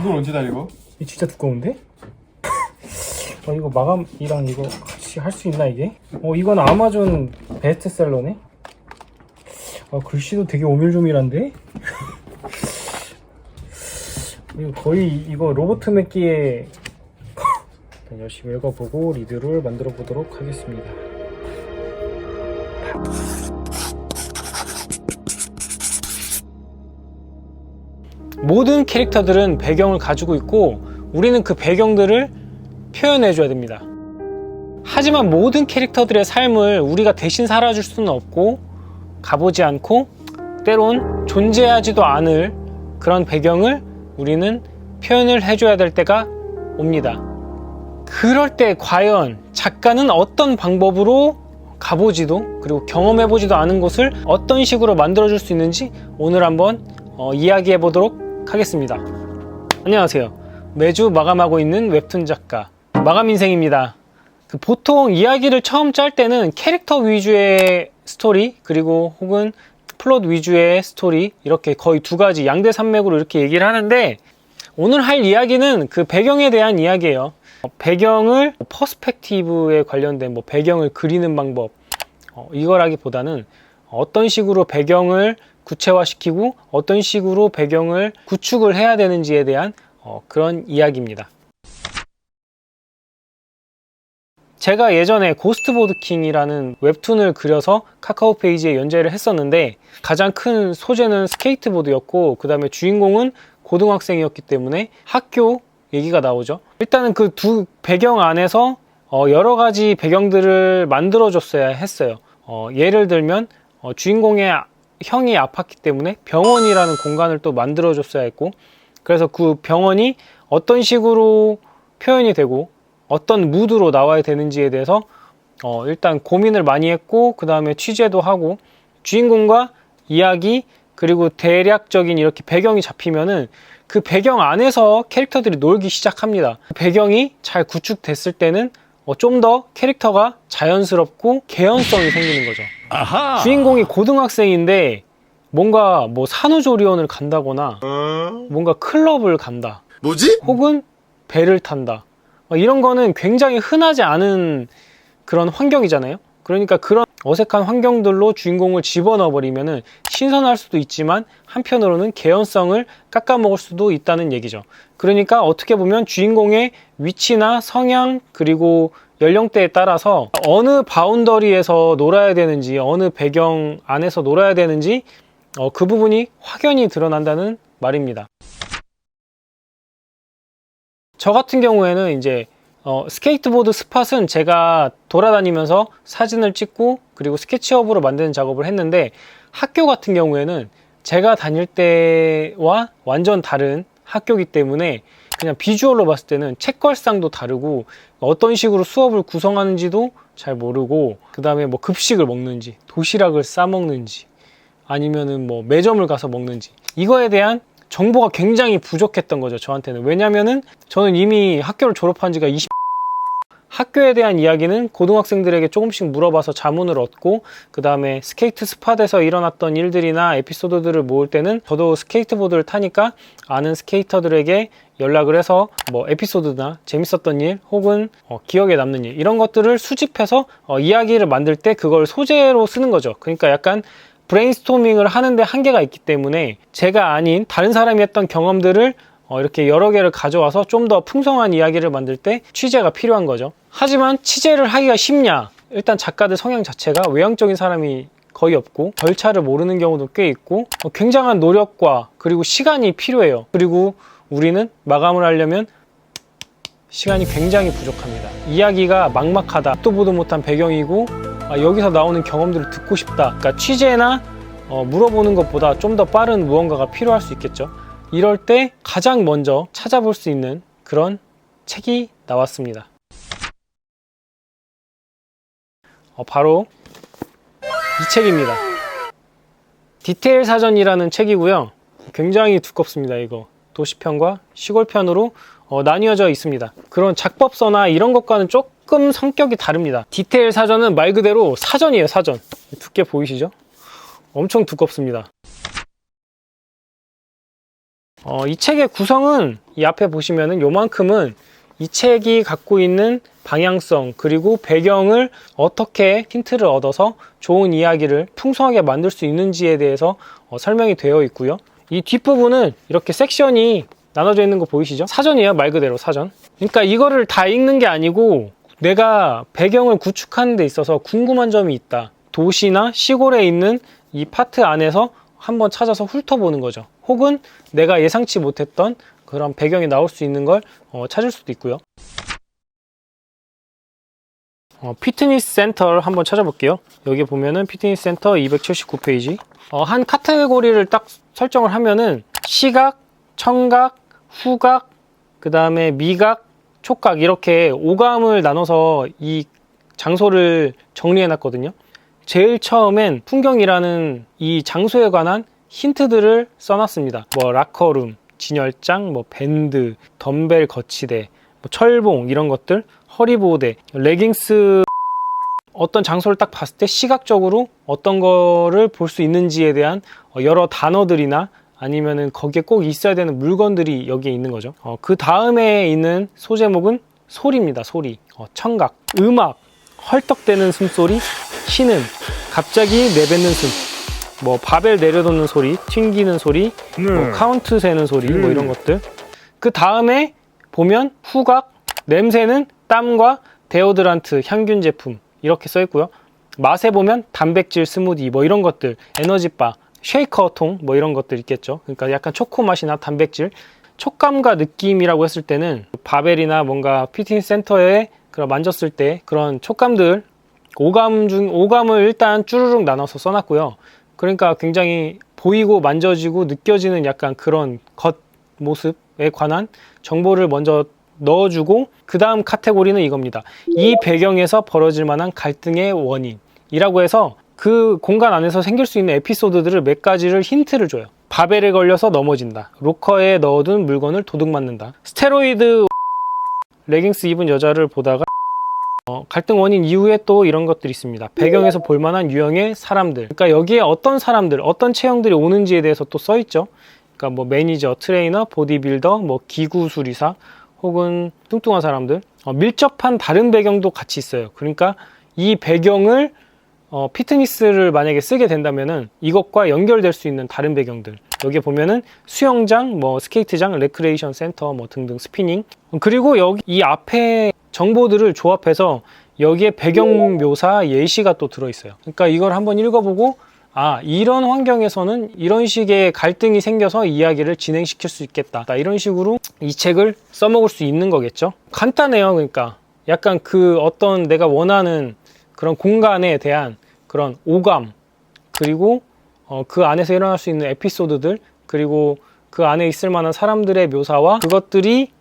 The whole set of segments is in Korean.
이걸 언제 다 읽어? 이 진짜 두꺼운데? 이거 마감이랑 이거 같이 할 수 있나 이게? 이건 아마존 베스트셀러네? 글씨도 되게 오밀조밀한데? 이거 거의 이거 로버트 맥기의 일단 열심히 읽어보고 리뷰를 만들어 보도록 하겠습니다. 모든 캐릭터들은 배경을 가지고 있고 우리는 그 배경들을 표현해 줘야 됩니다. 하지만 모든 캐릭터들의 삶을 우리가 대신 살아줄 수는 없고 가보지 않고 때론 존재하지도 않을 그런 배경을 우리는 표현을 해줘야 될 때가 옵니다. 그럴 때 과연 작가는 어떤 방법으로 가보지도 그리고 경험해보지도 않은 곳을 어떤 식으로 만들어줄 수 있는지 오늘 한번 이야기해 보도록 하겠습니다. 안녕하세요. 매주 마감하고 있는 웹툰 작가 마감인생입니다. 보통 이야기를 처음 짤 때는 캐릭터 위주의 스토리 그리고 혹은 플롯 위주의 스토리 이렇게 거의 두 가지 양대산맥으로 이렇게 얘기를 하는데 오늘 할 이야기는 그 배경에 대한 이야기예요. 배경을 퍼스펙티브에 관련된 배경을 그리는 방법 이거라기보다는 어떤 식으로 배경을 구체화시키고 어떤 식으로 배경을 구축을 해야 되는지에 대한 그런 이야기입니다. 제가 예전에 고스트보드킹이라는 웹툰을 그려서 카카오 페이지에 연재를 했었는데 가장 큰 소재는 스케이트보드였고 그 다음에 주인공은 고등학생이었기 때문에 학교 얘기가 나오죠. 일단은 그 두 배경 안에서 여러 가지 배경들을 만들어줬어야 했어요. 예를 들면 주인공의 형이 아팠기 때문에 병원이라는 공간을 또 만들어줬어야 했고 그래서 그 병원이 어떤 식으로 표현이 되고 어떤 무드로 나와야 되는지에 대해서 일단 고민을 많이 했고 그 다음에 취재도 하고 주인공과 이야기 그리고 대략적인 이렇게 배경이 잡히면은 그 배경 안에서 캐릭터들이 놀기 시작합니다. 배경이 잘 구축됐을 때는 좀 더 캐릭터가 자연스럽고 개연성이 생기는 거죠. 아하. 주인공이 고등학생인데 뭔가 산후조리원을 간다거나 뭔가 클럽을 간다. 뭐지? 혹은 배를 탄다. 이런 거는 굉장히 흔하지 않은 그런 환경이잖아요. 그러니까 그런 어색한 환경들로 주인공을 집어넣어 버리면은 신선할 수도 있지만 한편으로는 개연성을 깎아먹을 수도 있다는 얘기죠. 그러니까 어떻게 보면 주인공의 위치나 성향 그리고 연령대에 따라서 어느 바운더리에서 놀아야 되는지 어느 배경 안에서 놀아야 되는지 그 부분이 확연히 드러난다는 말입니다. 저 같은 경우에는 이제 스케이트보드 스팟은 제가 돌아다니면서 사진을 찍고 그리고 스케치업으로 만드는 작업을 했는데 학교 같은 경우에는 제가 다닐 때와 완전 다른 학교이기 때문에 그냥 비주얼로 봤을 때는 책걸상도 다르고 어떤 식으로 수업을 구성하는지도 잘 모르고 그 다음에 급식을 먹는지 도시락을 싸 먹는지 아니면은 매점을 가서 먹는지 이거에 대한 정보가 굉장히 부족했던 거죠, 저한테는. 왜냐면은 저는 이미 학교를 졸업한 지가 학교에 대한 이야기는 고등학생들에게 조금씩 물어봐서 자문을 얻고 그 다음에 스케이트 스팟에서 일어났던 일들이나 에피소드들을 모을 때는 저도 스케이트보드를 타니까 아는 스케이터들에게 연락을 해서 에피소드나 재밌었던 일 혹은 기억에 남는 일 이런 것들을 수집해서 이야기를 만들 때 그걸 소재로 쓰는 거죠. 그러니까 약간 브레인스토밍을 하는데 한계가 있기 때문에 제가 아닌 다른 사람이 했던 경험들을 이렇게 여러 개를 가져와서 좀 더 풍성한 이야기를 만들 때 취재가 필요한 거죠. 하지만 취재를 하기가 쉽냐? 일단 작가들 성향 자체가 외향적인 사람이 거의 없고 절차를 모르는 경우도 꽤 있고 굉장한 노력과 그리고 시간이 필요해요. 그리고 우리는 마감을 하려면 시간이 굉장히 부족합니다. 이야기가 막막하다, 또 보도 못한 배경이고 여기서 나오는 경험들을 듣고 싶다. 그러니까 취재나 물어보는 것보다 좀 더 빠른 무언가가 필요할 수 있겠죠. 이럴 때 가장 먼저 찾아볼 수 있는 그런 책이 나왔습니다. 바로 이 책입니다. 디테일 사전이라는 책이고요. 굉장히 두껍습니다. 이거 도시편과 시골편으로 나뉘어져 있습니다. 그런 작법서나 이런 것과는 조금 성격이 다릅니다. 디테일 사전은 말 그대로 사전이에요. 사전. 두께 보이시죠? 엄청 두껍습니다. 이 책의 구성은 이 앞에 보시면은 요만큼은 이 책이 갖고 있는 방향성 그리고 배경을 어떻게 힌트를 얻어서 좋은 이야기를 풍성하게 만들 수 있는지에 대해서 설명이 되어 있고요. 이 뒷부분은 이렇게 섹션이 나눠져 있는 거 보이시죠? 사전이에요, 말 그대로 사전. 그러니까 이거를 다 읽는 게 아니고 내가 배경을 구축하는 데 있어서 궁금한 점이 있다. 도시나 시골에 있는 이 파트 안에서 한번 찾아서 훑어보는 거죠. 혹은 내가 예상치 못했던 그런 배경이 나올 수 있는 걸 찾을 수도 있고요. 피트니스 센터를 한번 찾아볼게요. 여기 보면은 피트니스 센터 279페이지. 한 카테고리를 딱 설정을 하면은 시각, 청각, 후각, 그 다음에 미각, 촉각 이렇게 오감을 나눠서 이 장소를 정리해 놨거든요. 제일 처음엔 풍경이라는 이 장소에 관한 힌트들을 써놨습니다. 뭐 라커룸, 진열장, 뭐 밴드, 덤벨 거치대, 뭐 철봉 이런 것들, 허리보호대, 레깅스. 어떤 장소를 딱 봤을 때 시각적으로 어떤 거를 볼 수 있는지에 대한 여러 단어들이나 아니면은 거기에 꼭 있어야 되는 물건들이 여기에 있는 거죠. 그 다음에 있는 소제목은 소리입니다. 소리. 청각, 음악, 헐떡대는 숨소리, 신음, 갑자기 내뱉는 숨, 뭐 바벨 내려놓는 소리, 튕기는 소리, 뭐 카운트 세는 소리, 뭐 이런 것들. 그 다음에 보면 후각, 냄새는 땀과 데오드란트, 향균 제품 이렇게 써 있고요. 맛에 보면 단백질 스무디, 뭐 이런 것들, 에너지바, 쉐이커 통, 뭐 이런 것들 있겠죠. 그러니까 약간 초코 맛이나 단백질. 촉감과 느낌이라고 했을 때는 바벨이나 뭔가 피트니스 센터에 그런 만졌을 때 그런 촉감들, 오감을 일단 쭈르륵 나눠서 써놨고요. 그러니까 굉장히 보이고 만져지고 느껴지는 약간 그런 겉모습에 관한 정보를 먼저 넣어주고, 그 다음 카테고리는 이겁니다. 이 배경에서 벌어질 만한 갈등의 원인이라고 해서 그 공간 안에서 생길 수 있는 에피소드들을 몇 가지를 힌트를 줘요. 바벨에 걸려서 넘어진다, 로커에 넣어둔 물건을 도둑 맞는다, 스테로이드 레깅스 입은 여자를 보다가 갈등 원인 이후에 또 이런 것들이 있습니다. 배경에서 볼만한 유형의 사람들, 그러니까 여기에 어떤 사람들, 어떤 체형들이 오는지에 대해서 또 써있죠. 그러니까 뭐 매니저, 트레이너, 보디빌더, 뭐 기구 수리사, 혹은 뚱뚱한 사람들, 밀접한 다른 배경도 같이 있어요. 그러니까 이 배경을 피트니스를 만약에 쓰게 된다면은 이것과 연결될 수 있는 다른 배경들, 여기 보면은 수영장, 뭐 스케이트장, 레크레이션 센터, 뭐 등등, 스피닝. 그리고 여기 이 앞에 정보들을 조합해서 여기에 배경 묘사 예시가 또 들어있어요. 그러니까 이걸 한번 읽어보고, 아, 이런 환경에서는 이런 식의 갈등이 생겨서 이야기를 진행시킬 수 있겠다, 이런 식으로 이 책을 써먹을 수 있는 거겠죠. 간단해요. 그러니까 약간 그 어떤 내가 원하는 그런 공간에 대한 그런 오감, 그리고 그 안에서 일어날 수 있는 에피소드들, 그리고 그 안에 있을 만한 사람들의 묘사와 그것들이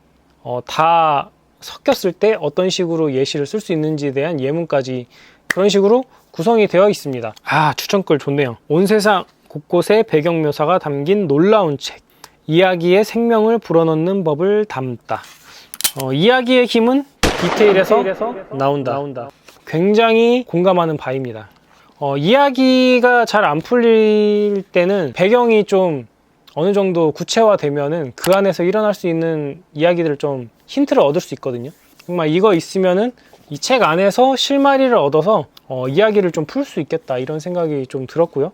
다 섞였을 때 어떤 식으로 예시를 쓸 수 있는지에 대한 예문까지 그런 식으로 구성이 되어 있습니다. 추천글 좋네요. 온 세상 곳곳에 배경 묘사가 담긴 놀라운 책, 이야기에 생명을 불어넣는 법을 담다. 이야기의 힘은 디테일에서 나온다. 굉장히 공감하는 바입니다. 이야기가 잘 안 풀릴 때는 배경이 좀 어느 정도 구체화되면은 그 안에서 일어날 수 있는 이야기들을 좀 힌트를 얻을 수 있거든요. 정말 이거 있으면은 이 책 안에서 실마리를 얻어서 이야기를 좀 풀 수 있겠다, 이런 생각이 좀 들었고요.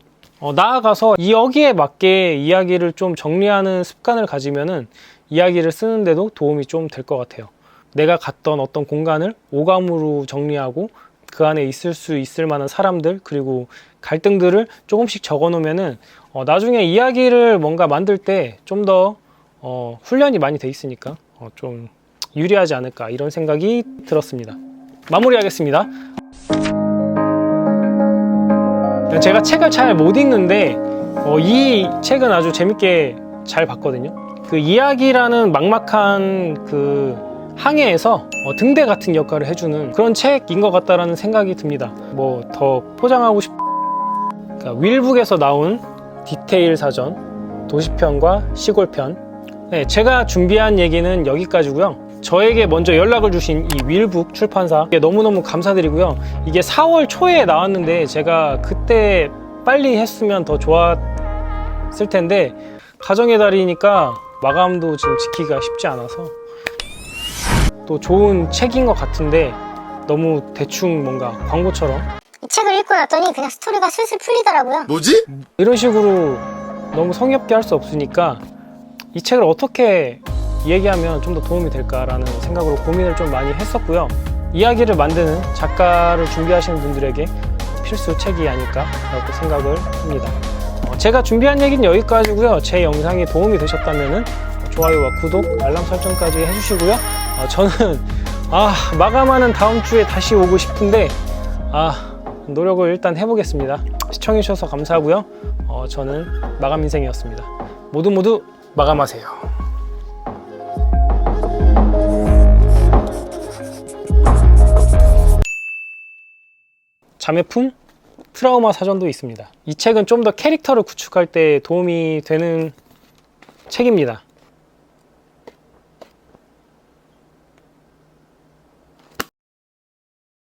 나아가서 여기에 맞게 이야기를 좀 정리하는 습관을 가지면은 이야기를 쓰는데도 도움이 좀 될 것 같아요. 내가 갔던 어떤 공간을 오감으로 정리하고 그 안에 있을 수 있을 만한 사람들, 그리고 갈등들을 조금씩 적어 놓으면은 나중에 이야기를 뭔가 만들 때 좀 더 훈련이 많이 돼 있으니까 좀 유리하지 않을까, 이런 생각이 들었습니다. 마무리하겠습니다. 제가 책을 잘 못 읽는데 이 책은 아주 재밌게 잘 봤거든요. 그 이야기라는 막막한 그 항해에서 등대 같은 역할을 해주는 그런 책인 것 같다라는 생각이 듭니다. 뭐 더 포장하고 그러니까 윌북에서 나온 디테일 사전, 도시편과 시골편. 네, 제가 준비한 얘기는 여기까지고요. 저에게 먼저 연락을 주신 이 윌북 출판사, 너무너무 감사드리고요. 이게 4월 초에 나왔는데 제가 그때 빨리 했으면 더 좋았을 텐데, 가정의 달이니까 마감도 지금 지키기가 쉽지 않아서 또 좋은 책인 것 같은데 너무 대충 뭔가 광고처럼 이 책을 읽고 났더니 그냥 스토리가 슬슬 풀리더라고요. 뭐지? 이런 식으로 너무 성의 없게 할 수 없으니까 이 책을 어떻게 얘기하면 좀 더 도움이 될까라는 생각으로 고민을 좀 많이 했었고요. 이야기를 만드는 작가를 준비하시는 분들에게 필수 책이 아닐까라고 생각을 합니다. 제가 준비한 얘기는 여기까지고요. 제 영상이 도움이 되셨다면 좋아요와 구독, 알람 설정까지 해주시고요. 저는 마감하는 다음 주에 다시 오고 싶은데 노력을 일단 해보겠습니다. 시청해주셔서 감사하고요. 저는 마감인생이었습니다. 모두 마감하세요. 자매품 트라우마 사전도 있습니다. 이 책은 좀 더 캐릭터를 구축할 때 도움이 되는 책입니다.